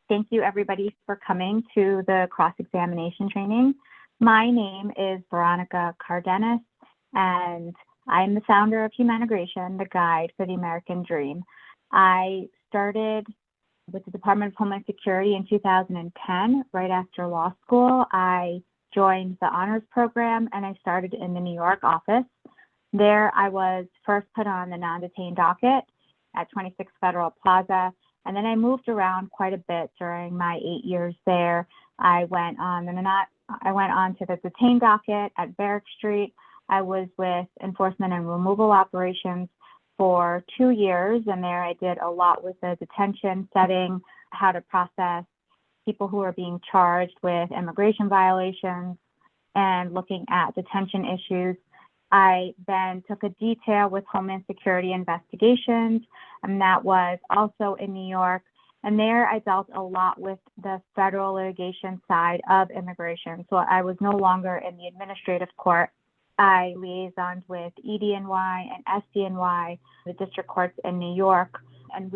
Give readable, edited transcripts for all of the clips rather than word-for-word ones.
Thank you, everybody, for coming to the cross-examination training. My name is Veronica Cardenas, and I'm the founder of Humanigration, the guide for the American dream. I started with the Department of Homeland Security in 2010, right after law school. I joined the honors program, and I started in the New York office. There, I was first put on the non-detained docket at 26 Federal Plaza. And then I moved around quite a bit during my 8 years there. I went on to the detained docket at Barrack Street. I was with enforcement and removal operations for 2 years, and there I did a lot with the detention setting, how to process people who are being charged with immigration violations and looking at detention issues. I then took a detail with Homeland Security investigations, and that was also in New York. And there I dealt a lot with the federal litigation side of immigration. So I was no longer in the administrative court. I liaisoned with EDNY and SDNY, the district courts in New York, and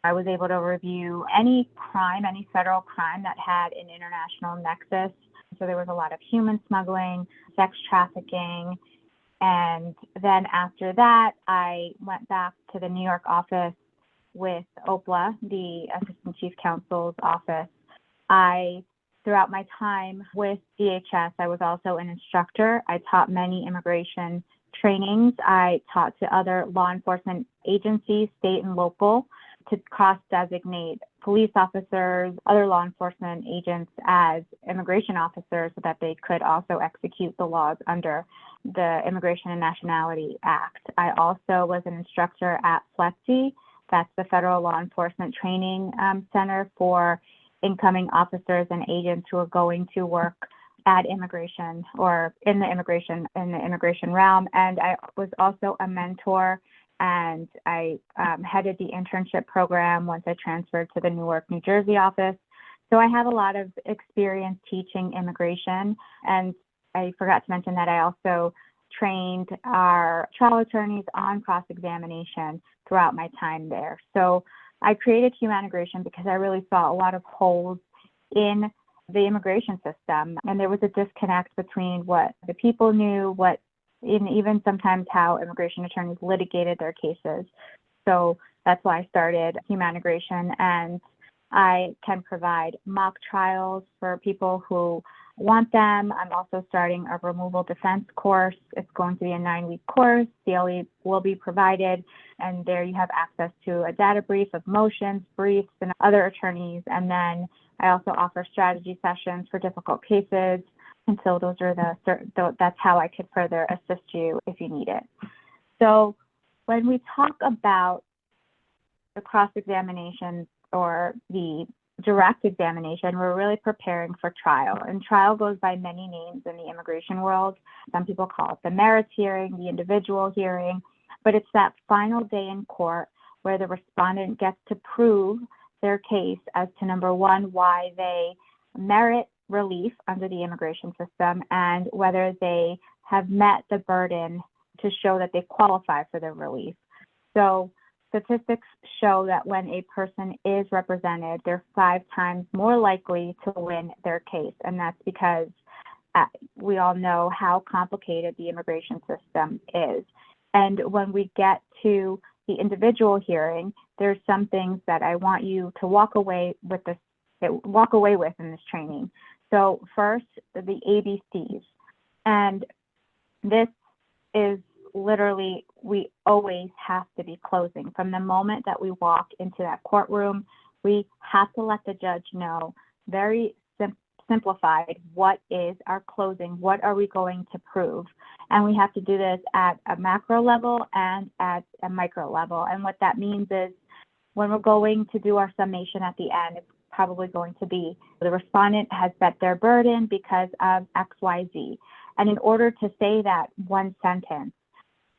I was able to review any crime, any federal crime that had an international nexus. So there was a lot of human smuggling, sex trafficking. And then after that, I went back to the New York office with OPLA, the Assistant Chief Counsel's office. Throughout my time with DHS, I was also an instructor. I taught many immigration trainings. I taught to other law enforcement agencies, state and local, to cross-designate police officers, other law enforcement agents as immigration officers so that they could also execute the laws under the Immigration and Nationality Act. I also was an instructor at FLETC. That's the Federal Law Enforcement Training Center for incoming officers and agents who are going to work at immigration or in the immigration realm. And I was also a mentor, and I headed the internship program once I transferred to the Newark, New Jersey office. So I have a lot of experience teaching immigration. And I forgot to mention that I also trained our trial attorneys on cross-examination throughout my time there. So I created Humanigration because I really saw a lot of holes in the immigration system. And there was a disconnect between what the people knew, and even sometimes how immigration attorneys litigated their cases. So that's why I started Humanigration, and I can provide mock trials for people who want them. I'm also starting a removal defense course. It's going to be a 9-week course. CLE will be provided, and there you have access to a data brief of motions, briefs, and other attorneys. And then I also offer strategy sessions for difficult cases. And so those are that's how I could further assist you if you need it. So when we talk about the cross-examination or the direct examination, we're really preparing for trial. And trial goes by many names in the immigration world. Some people call it the merits hearing, the individual hearing, but it's that final day in court where the respondent gets to prove their case as to, number one, why they merit relief under the immigration system and whether they have met the burden to show that they qualify for the relief. So statistics show that when a person is represented, they're 5 times more likely to win their case. And that's because we all know how complicated the immigration system is. And when we get to the individual hearing, there's some things that I want you to walk away with in this training. So first, the ABCs. And this is literally, we always have to be closing. From the moment that we walk into that courtroom, we have to let the judge know, very simplified, what is our closing, what are we going to prove? And we have to do this at a macro level and at a micro level. And what that means is when we're going to do our summation at the end, it's probably going to be the respondent has met their burden because of XYZ. And in order to say that one sentence,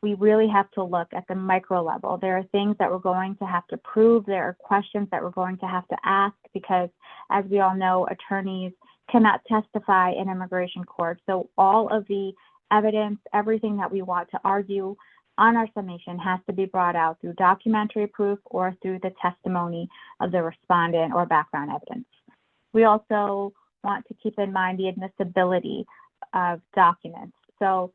we really have to look at the micro level. There are things that we're going to have to prove. There are questions that we're going to have to ask because, as we all know, attorneys cannot testify in immigration court. So all of the evidence, everything that we want to argue on our summation has to be brought out through documentary proof or through the testimony of the respondent or background evidence. We also want to keep in mind the admissibility of documents. So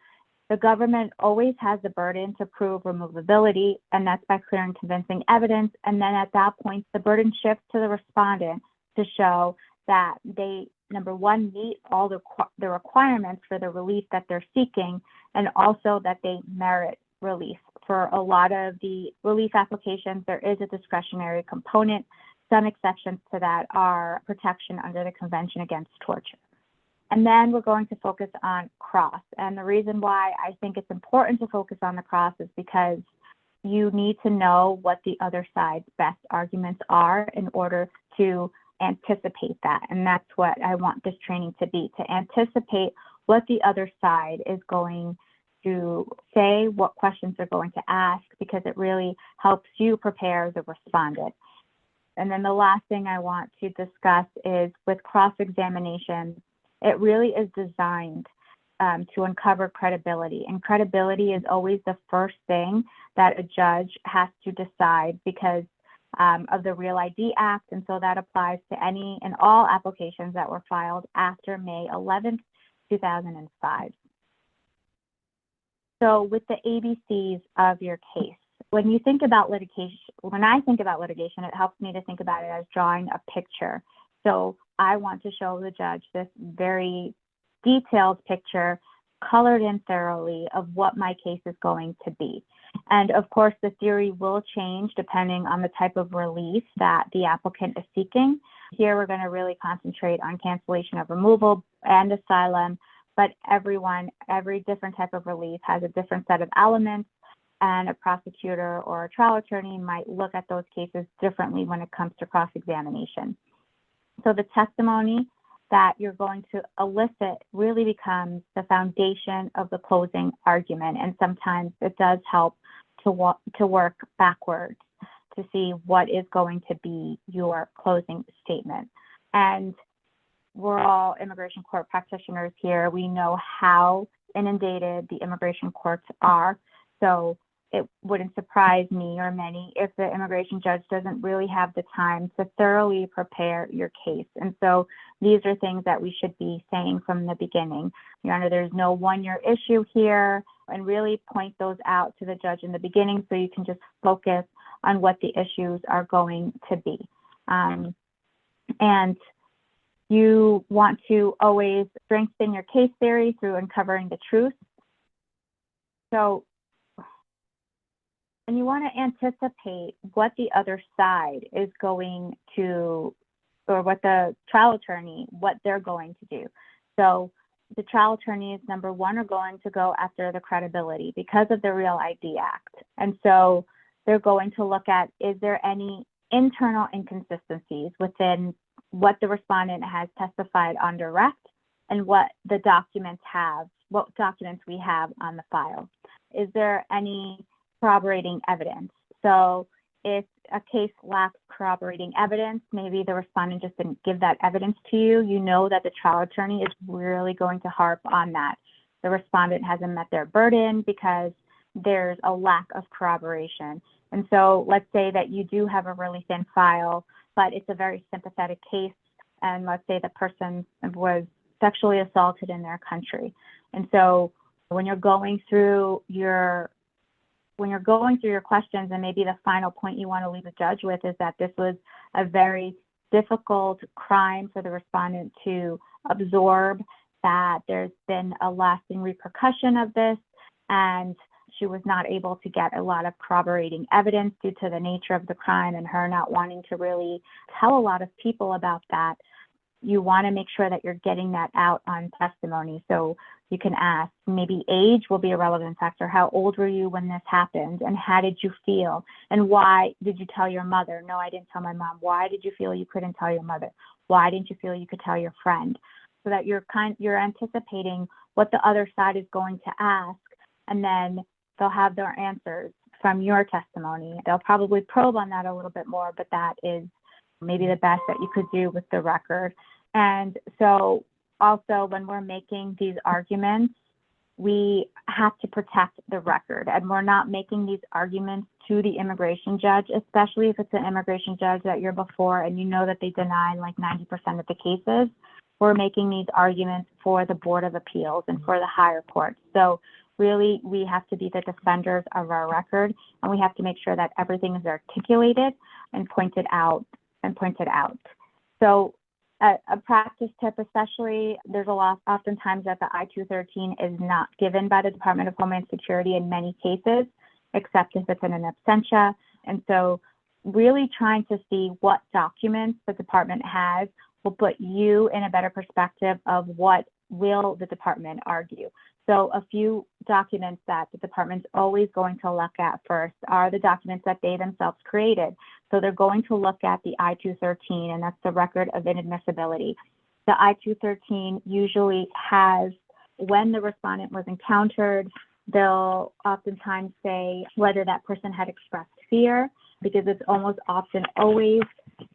the government always has the burden to prove removability, and that's by clear and convincing evidence. And then at that point, the burden shifts to the respondent to show that they, number one, meet all the requirements for the relief that they're seeking, and also that they merit relief. For a lot of the relief applications, there is a discretionary component. Some exceptions to that are protection under the Convention Against Torture. And then we're going to focus on cross. And the reason why I think it's important to focus on the cross is because you need to know what the other side's best arguments are in order to anticipate that. And that's what I want this training to be, to anticipate what the other side is going to say, what questions they're going to ask, because it really helps you prepare the respondent. And then the last thing I want to discuss is with cross-examination, it really is designed to uncover credibility. And credibility is always the first thing that a judge has to decide because of the Real ID Act. And so that applies to any and all applications that were filed after May 11th, 2005. So with the ABCs of your case, when you think about litigation, when I think about litigation, it helps me to think about it as drawing a picture. So I want to show the judge this very detailed picture, colored in thoroughly, of what my case is going to be. And of course, the theory will change depending on the type of relief that the applicant is seeking. Here, we're going to really concentrate on cancellation of removal and asylum, but every different type of relief has a different set of elements, and a prosecutor or a trial attorney might look at those cases differently when it comes to cross-examination. So the testimony that you're going to elicit really becomes the foundation of the closing argument. And sometimes it does help to work backwards to see what is going to be your closing statement. And we're all immigration court practitioners here. We know how inundated the immigration courts are. So it wouldn't surprise me or many if the immigration judge doesn't really have the time to thoroughly prepare your case. And so these are things that we should be saying from the beginning. Your Honor, there's no one-year issue here, and really point those out to the judge in the beginning so you can just focus on what the issues are going to be. And you want to always strengthen your case theory through uncovering the truth. So, and you want to anticipate what the other side is going to, or what the trial attorney, what they're going to do. So the trial attorneys, number one, are going to go after the credibility because of the Real ID Act. And so they're going to look at, is there any internal inconsistencies within what the respondent has testified on direct and what the documents have, what documents we have on the file? Is there any corroborating evidence? So if a case lacks corroborating evidence, maybe the respondent just didn't give that evidence to you, you know that the trial attorney is really going to harp on that. The respondent hasn't met their burden because there's a lack of corroboration. And so let's say that you do have a really thin file, but it's a very sympathetic case, and let's say the person was sexually assaulted in their country. And so when you're going through your questions, and maybe the final point you want to leave the judge with is that this was a very difficult crime for the respondent to absorb, that there's been a lasting repercussion of this, and she was not able to get a lot of corroborating evidence due to the nature of the crime and her not wanting to really tell a lot of people about that. You want to make sure that you're getting that out on testimony. So you can ask, maybe age will be a relevant factor. How old were you when this happened? And how did you feel? And why did you tell your mother? No, I didn't tell my mom. Why did you feel you couldn't tell your mother? Why didn't you feel you could tell your friend? So that you're anticipating what the other side is going to ask, and then they'll have their answers from your testimony. They'll probably probe on that a little bit more, but that is maybe the best that you could do with the record. And so also when we're making these arguments, we have to protect the record, and we're not making these arguments to the immigration judge, especially if it's an immigration judge that you're before and you know that they deny like 90% of the cases. We're making these arguments for the Board of Appeals and for the higher courts. So really, we have to be the defenders of our record, and we have to make sure that everything is articulated and pointed out. So a practice tip, especially, there's a lot oftentimes that the I-213 is not given by the Department of Homeland Security in many cases, except if it's in an absentia. And so really trying to see what documents the department has will put you in a better perspective of what will the department argue. So a few documents that the department's always going to look at first are the documents that they themselves created. So they're going to look at the I-213, and that's the record of inadmissibility. The I-213 usually has when the respondent was encountered. They'll oftentimes say whether that person had expressed fear, because it's almost often always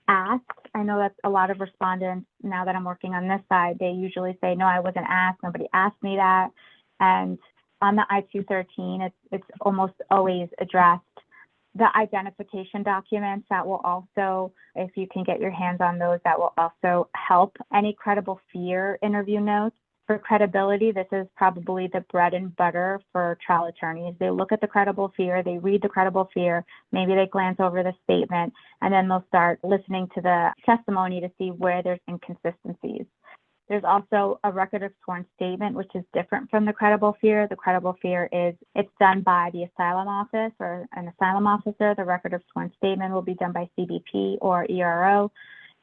asked. I know that a lot of respondents, now that I'm working on this side, they usually say, no, I wasn't asked, nobody asked me that. And on the I-213, it's almost always addressed. The identification documents, that will also, if you can get your hands on those, that will also help. Any credible fear interview notes. For credibility, this is probably the bread and butter for trial attorneys. They look at the credible fear, they read the credible fear, maybe they glance over the statement, and then they'll start listening to the testimony to see where there's inconsistencies. There's also a record of sworn statement, which is different from the credible fear. The credible fear it's done by the asylum office or an asylum officer. The record of sworn statement will be done by CBP or ERO.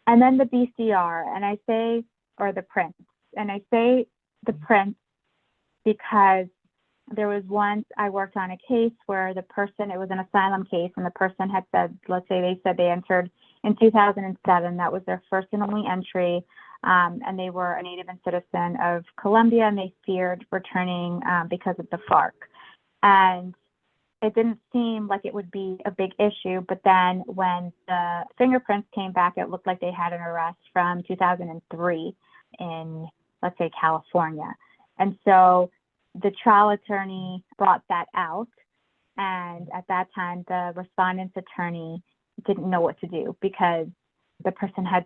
And then the BCR, or the prints. And I say the prints because there was once I worked on a case where the person, it was an asylum case, and the person had said, let's say they said they entered in 2007. That was their first and only entry. And they were a native and citizen of Colombia, and they feared returning because of the FARC. And it didn't seem like it would be a big issue, but then when the fingerprints came back, it looked like they had an arrest from 2003 in, let's say, California. And so the trial attorney brought that out, and at that time, the respondent's attorney didn't know what to do because the person had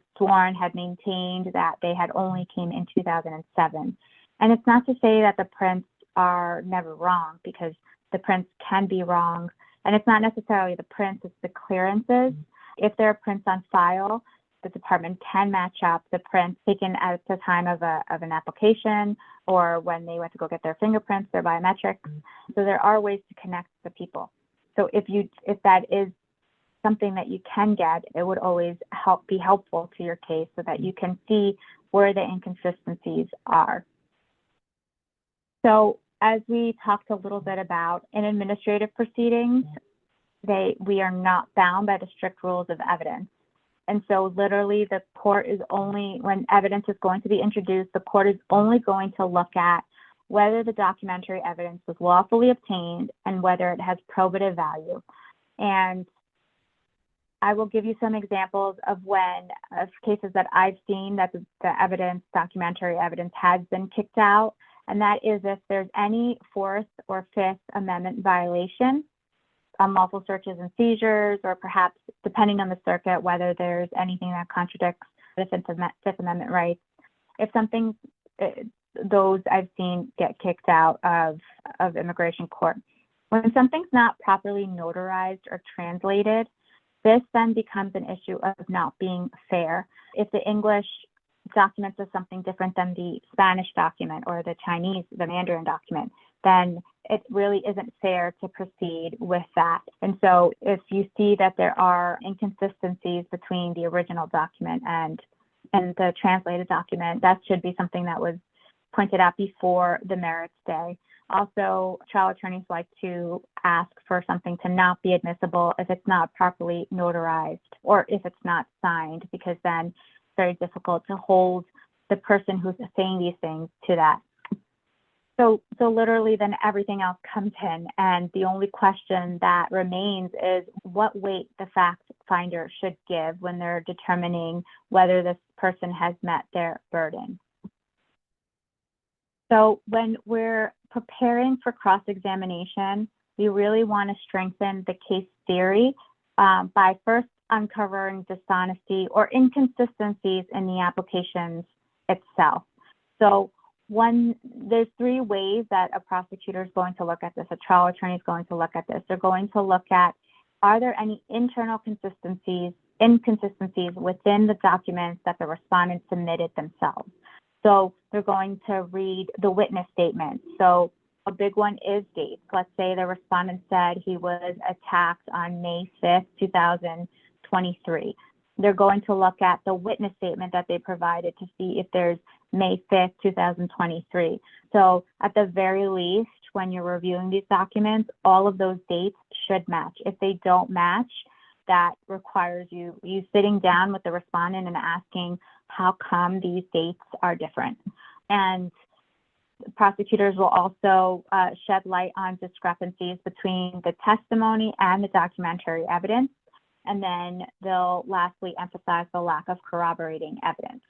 maintained that they had only came in 2007. And it's not to say that the prints are never wrong, because the prints can be wrong. And it's not necessarily the prints, it's the clearances. If there are prints on file, the department can match up the prints taken at the time of an application or when they went to go get their fingerprints, their biometrics. So there are ways to connect the people. So if that is something that you can get, it would always be helpful to your case so that you can see where the inconsistencies are. So as we talked a little bit about in administrative proceedings, we are not bound by the strict rules of evidence. And so literally the court is only, when evidence is going to be introduced, the court is only going to look at whether the documentary evidence was lawfully obtained and whether it has probative value. And I will give you some examples of cases that I've seen that the documentary evidence has been kicked out. And that is if there's any Fourth or Fifth Amendment violation, unlawful searches and seizures, or perhaps, depending on the circuit, whether there's anything that contradicts the Fifth Amendment rights. If those I've seen get kicked out of immigration court. When something's not properly notarized or translated, this then becomes an issue of not being fair. If the English document is something different than the Spanish document or the Mandarin document, then it really isn't fair to proceed with that. And so if you see that there are inconsistencies between the original document and the translated document, that should be something that was pointed out before the merits day. Also, trial attorneys like to ask for something to not be admissible if it's not properly notarized or if it's not signed, because then it's very difficult to hold the person who's saying these things to that. So literally then everything else comes in, and the only question that remains is what weight the fact finder should give when they're determining whether this person has met their burden. So when we're preparing for cross-examination, we really want to strengthen the case theory by first uncovering dishonesty or inconsistencies in the applications itself. So there's three ways that a prosecutor is going to look at this, a trial attorney is going to look at this. They're going to look at, are there any internal inconsistencies within the documents that the respondent submitted themselves? So they're going to read the witness statement. So a big one is dates. Let's say the respondent said he was attacked on May 5th, 2023. They're going to look at the witness statement that they provided to see if there's May 5th, 2023. So at the very least, when you're reviewing these documents, all of those dates should match. If they don't match, that requires you sitting down with the respondent and asking, how come these dates are different? And prosecutors will also shed light on discrepancies between the testimony and the documentary evidence. And then they'll lastly emphasize the lack of corroborating evidence.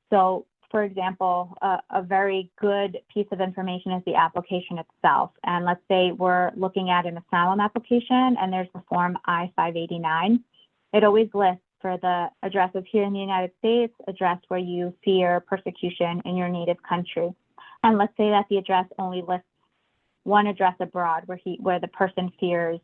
So, for example, a very good piece of information is the application itself. And let's say we're looking at an asylum application and there's the form I-589. It always lists for the address of here in the United States, address where you fear persecution in your native country. And let's say that the address only lists one address abroad where the person fears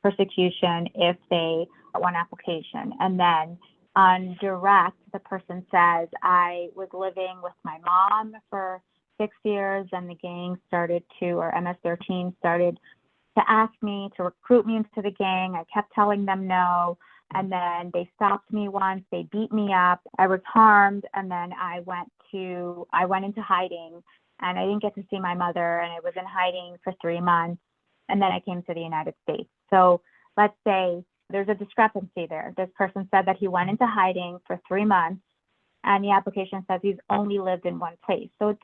persecution if they one application. And then on direct, the person says, I was living with my mom for 6 years and the gang or MS-13 started to ask me to recruit me into the gang. I kept telling them no. And then they stopped me once, they beat me up, I was harmed, and then I went into hiding and I didn't get to see my mother and I was in hiding for 3 months. And then I came to the United States. So let's say there's a discrepancy there. This person said that he went into hiding for 3 months and the application says he's only lived in one place. So it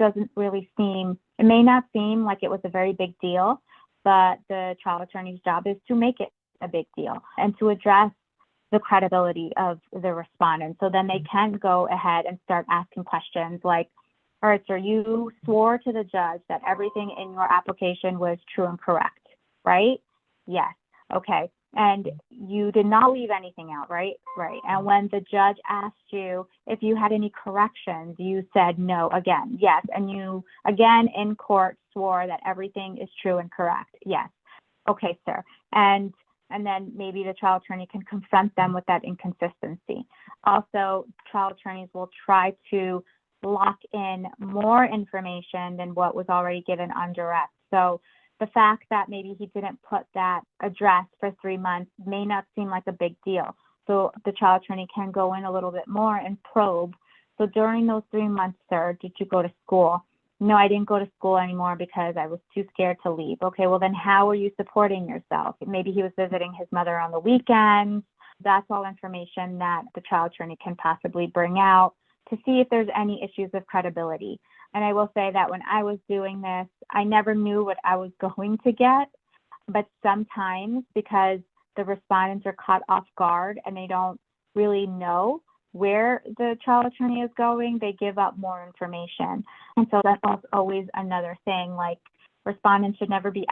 may not seem like it was a very big deal, but the trial attorney's job is to make it a big deal and to address the credibility of the respondent. So then they can go ahead and start asking questions like, all right, sir, you swore to the judge that everything in your application was true and correct, right? Yes. Okay. And you did not leave anything out, right? Right. And when the judge asked you if you had any corrections, you said no again. Yes. And you again in court swore that everything is true and correct. Yes. Okay, sir. And then maybe the trial attorney can confront them with that inconsistency. Also, trial attorneys will try to lock in more information than what was already given on direct. So the fact that maybe he didn't put that address for 3 months may not seem like a big deal. So the trial attorney can go in a little bit more and probe. So during those 3 months, sir, did you go to school? No, I didn't go to school anymore because I was too scared to leave. Okay, well then how are you supporting yourself? Maybe he was visiting his mother on the weekends. That's all information that the trial attorney can possibly bring out to see if there's any issues of credibility. And I will say that when I was doing this, I never knew what I was going to get, but sometimes because the respondents are caught off guard and they don't really know where the trial attorney is going, they give up more information. And so that's always another thing, like respondents should never be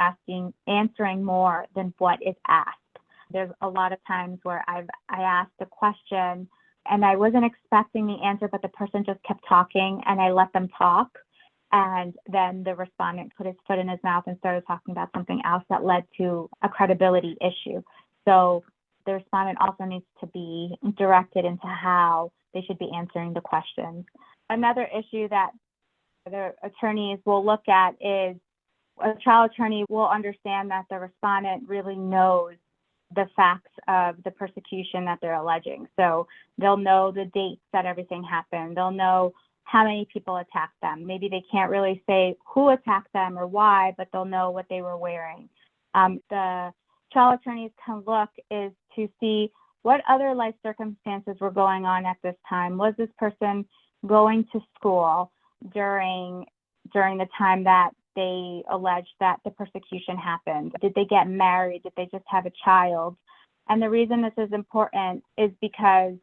answering more than what is asked. There's a lot of times where I asked a question and I wasn't expecting the answer, but the person just kept talking and I let them talk. And then the respondent put his foot in his mouth and started talking about something else that led to a credibility issue. So the respondent also needs to be directed into how they should be answering the questions. Another issue that the attorneys will look at is a trial attorney will understand that the respondent really knows the facts of the persecution that they're alleging. So they'll know the dates that everything happened. They'll know how many people attacked them. Maybe they can't really say who attacked them or why, but they'll know what they were wearing. The trial attorneys can look is to see what other life circumstances were going on at this time. Was this person going to school during the time that they alleged that the persecution happened? Did they get married? Did they just have a child? And the reason this is important is because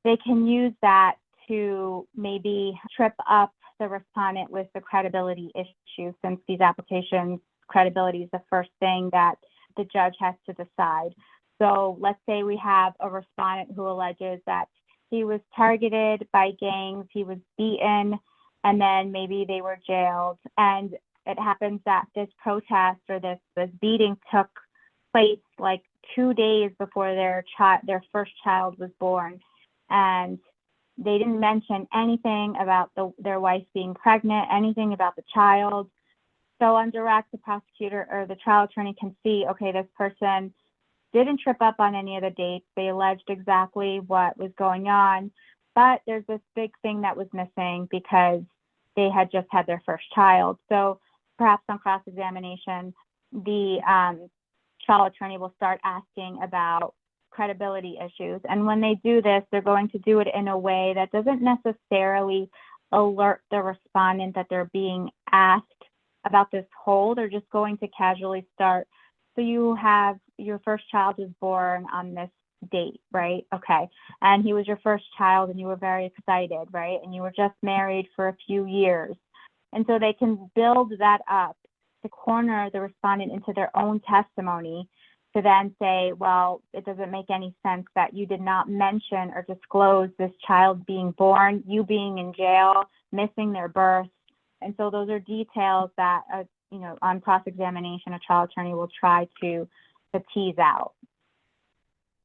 they can use that to maybe trip up the respondent with the credibility issue, since these applications, credibility is the first thing that the judge has to decide. So let's say we have a respondent who alleges that he was targeted by gangs, he was beaten, and then maybe they were jailed. And it happens that this protest or this beating took place like 2 days before their first child was born. And they didn't mention anything about their wife being pregnant, anything about the child. So on direct, the prosecutor or the trial attorney can see, okay, this person didn't trip up on any of the dates. They alleged exactly what was going on, but there's this big thing that was missing because they had just had their first child. So perhaps on cross-examination, the trial attorney will start asking about credibility issues. And when they do this, they're going to do it in a way that doesn't necessarily alert the respondent that they're being asked about this hold. They're just going to casually start. So you have your first child was born on this date, right? Okay. And he was your first child and you were very excited, right? And you were just married for a few years. And so they can build that up to corner the respondent into their own testimony to then say, well, it doesn't make any sense that you did not mention or disclose this child being born, you being in jail, missing their birth. And so those are details that, on cross-examination, a trial attorney will try to tease out.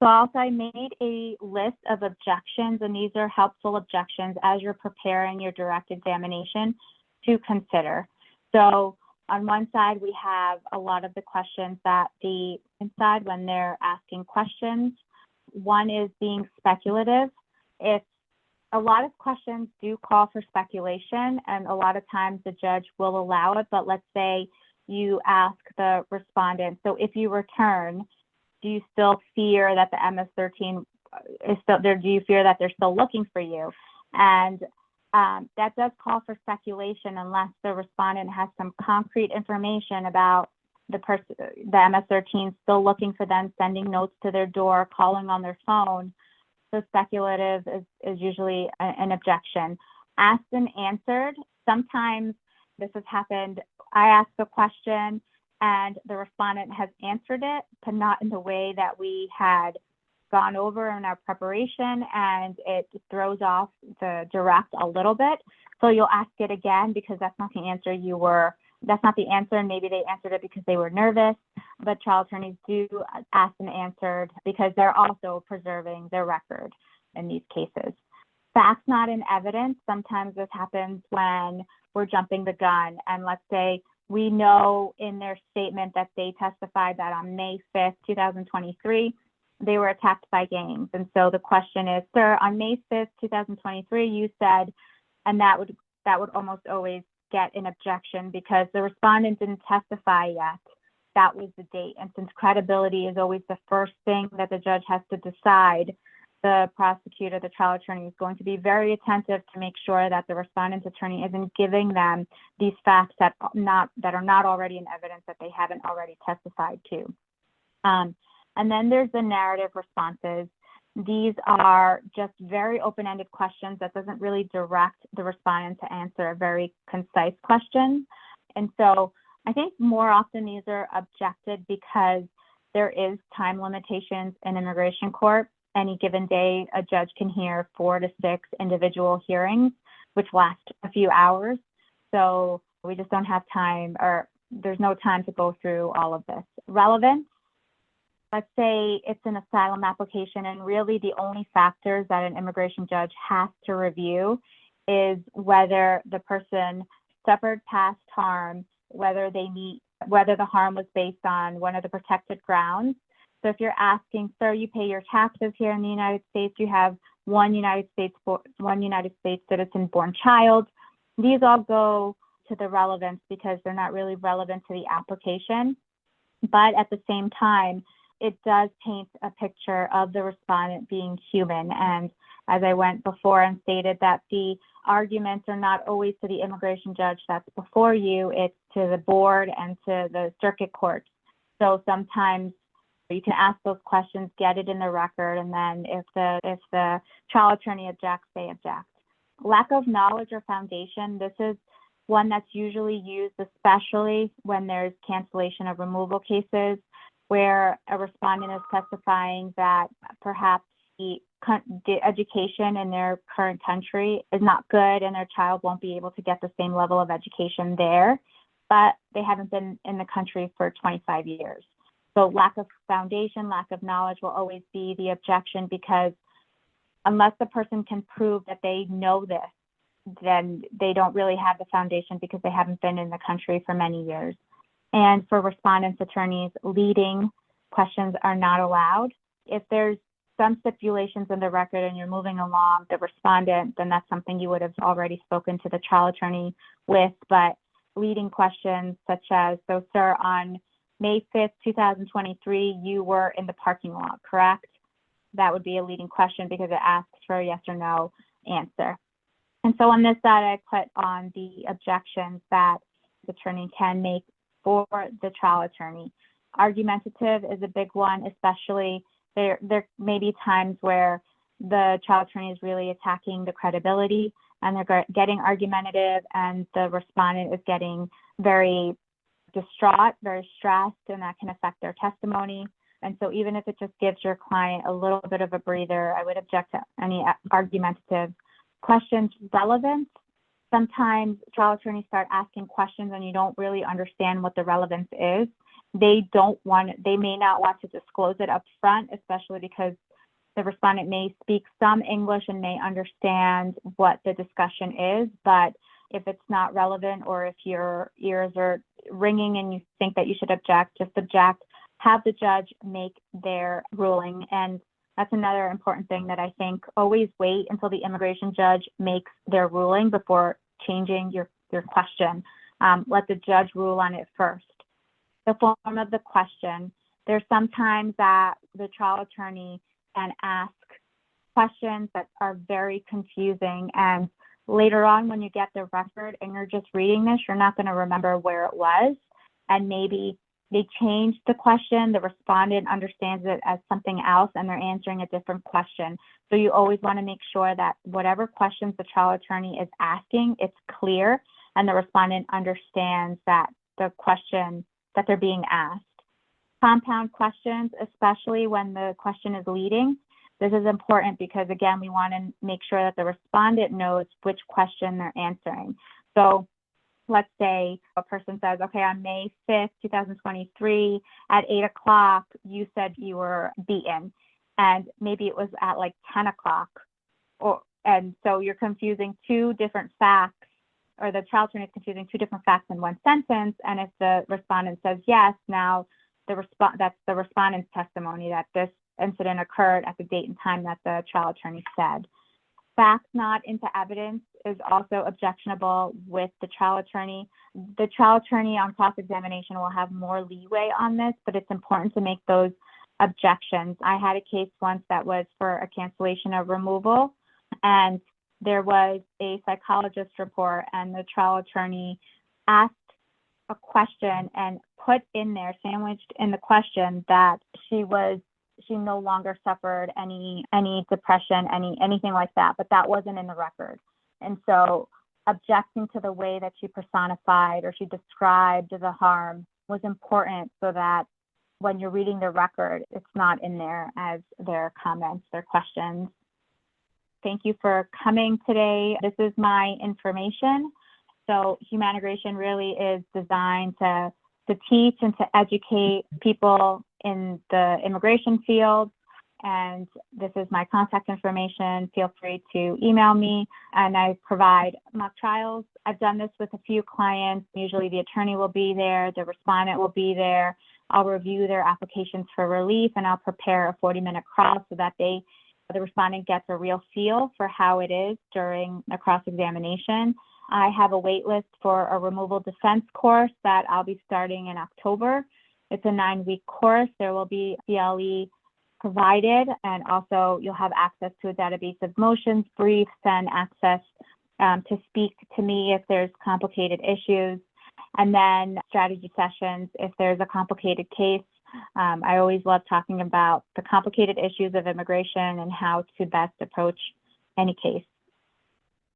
So also I made a list of objections, and these are helpful objections as you're preparing your direct examination to consider. So on one side, we have a lot of the questions that the inside when they're asking questions. One is being speculative. If a lot of questions do call for speculation, and a lot of times the judge will allow it, but let's say you ask the respondent, so if you return, do you still fear that the MS-13 is still there? Do you fear that they're still looking for you? And that does call for speculation unless the respondent has some concrete information about the MS-13 still looking for them, sending notes to their door, calling on their phone. So speculative is usually an objection. Asked and answered. Sometimes this has happened. I ask a question and the respondent has answered it, but not in the way that we had gone over in our preparation, and it throws off the direct a little bit. So you'll ask it again because that's not the answer and maybe they answered it because they were nervous, but trial attorneys do ask and answered because they're also preserving their record in these cases. Facts not in evidence. Sometimes this happens when we're jumping the gun, and let's say we know in their statement that they testified that on May 5th, 2023, they were attacked by gangs. And so the question is, sir, on May 5th, 2023, you said, and that would almost always get an objection because the respondent didn't testify yet. That was the date. And since credibility is always the first thing that the judge has to decide, the prosecutor, the trial attorney is going to be very attentive to make sure that the respondent's attorney isn't giving them these facts that are not already in evidence that they haven't already testified to. And then there's the narrative responses. These are just very open-ended questions that doesn't really direct the respondent to answer a very concise question. And so I think more often these are objected because there is time limitations in immigration court. Any given day, a judge can hear 4 to 6 individual hearings, which last a few hours. So we just don't have time, or there's no time to go through all of this. Relevance. Let's say it's an asylum application, and really the only factors that an immigration judge has to review is whether the person suffered past harm, whether the harm was based on one of the protected grounds. So if you're asking, sir, you pay your taxes here in the United States, you have one United States citizen born child, these all go to the relevance because they're not really relevant to the application. But at the same time, it does paint a picture of the respondent being human. And as I went before and stated that the arguments are not always to the immigration judge that's before you, it's to the board and to the circuit court. So sometimes you can ask those questions, get it in the record, and then if the trial attorney objects, they object. Lack of knowledge or foundation, this is one that's usually used, especially when there's cancellation of removal cases, where a respondent is testifying that perhaps the education in their current country is not good and their child won't be able to get the same level of education there, but they haven't been in the country for 25 years. So lack of foundation, lack of knowledge will always be the objection, because unless the person can prove that they know this, then they don't really have the foundation because they haven't been in the country for many years. And for respondents' attorneys, leading questions are not allowed. If there's some stipulations in the record and you're moving along the respondent, then that's something you would have already spoken to the trial attorney with. But leading questions such as, so sir, on May 5th, 2023, you were in the parking lot, correct? That would be a leading question because it asks for a yes or no answer. And so on this side, I put on the objections that the attorney can make for the trial attorney. Argumentative is a big one, especially there may be times where the trial attorney is really attacking the credibility and they're getting argumentative, and the respondent is getting very distraught, very stressed, and that can affect their testimony. And so even if it just gives your client a little bit of a breather, I would object to any argumentative questions. Relevance, sometimes trial attorneys start asking questions and you don't really understand what the relevance is. They may not want to disclose it up front, especially because the respondent may speak some English and may understand what the discussion is, but if it's not relevant or if your ears are ringing and you think that you should object, just object. Have the judge make their ruling. And that's another important thing that I think, always wait until the immigration judge makes their ruling before changing your question. Let the judge rule on it first. The form of the question, there's sometimes that the trial attorney can ask questions that are very confusing, and later on when you get the record and you're just reading this, you're not going to remember where it was, and maybe they changed the question, the respondent understands it as something else, and they're answering a different question. So you always want to make sure that whatever questions the trial attorney is asking, it's clear, and the respondent understands that the question that they're being asked. Compound questions, especially when the question is leading, this is important because, again, we want to make sure that the respondent knows which question they're answering. So let's say a person says, okay, on May 5th, 2023, at 8 o'clock, you said you were beaten, and maybe it was at like 10 o'clock. And so you're confusing two different facts, or the trial attorney is confusing two different facts in one sentence. And if the respondent says yes, now that's the respondent's testimony that this incident occurred at the date and time that the trial attorney said. Facts not into evidence is also objectionable with the trial attorney. The trial attorney on cross-examination will have more leeway on this, but it's important to make those objections. I had a case once that was for a cancellation of removal, and there was a psychologist report, and the trial attorney asked a question and put in there, sandwiched in the question, that she no longer suffered any depression, anything like that, but that wasn't in the record. And so objecting to the way that she personified or she described the harm was important, so that when you're reading the record, it's not in there as their comments, their questions. Thank you for coming today. This is my information. So Humanigration really is designed to teach and to educate people in the immigration field. And this is my contact information. Feel free to email me, and I provide mock trials. I've done this with a few clients. Usually the attorney will be there, the respondent will be there. I'll review their applications for relief, and I'll prepare a 40-minute crawl so that the respondent gets a real feel for how it is during a cross-examination. I have a wait list for a removal defense course that I'll be starting in October. It's a 9-week course. There will be CLE provided, and also you'll have access to a database of motions, briefs, and access to speak to me if there's complicated issues, and then strategy sessions if there's a complicated case. I always love talking about the complicated issues of immigration and how to best approach any case.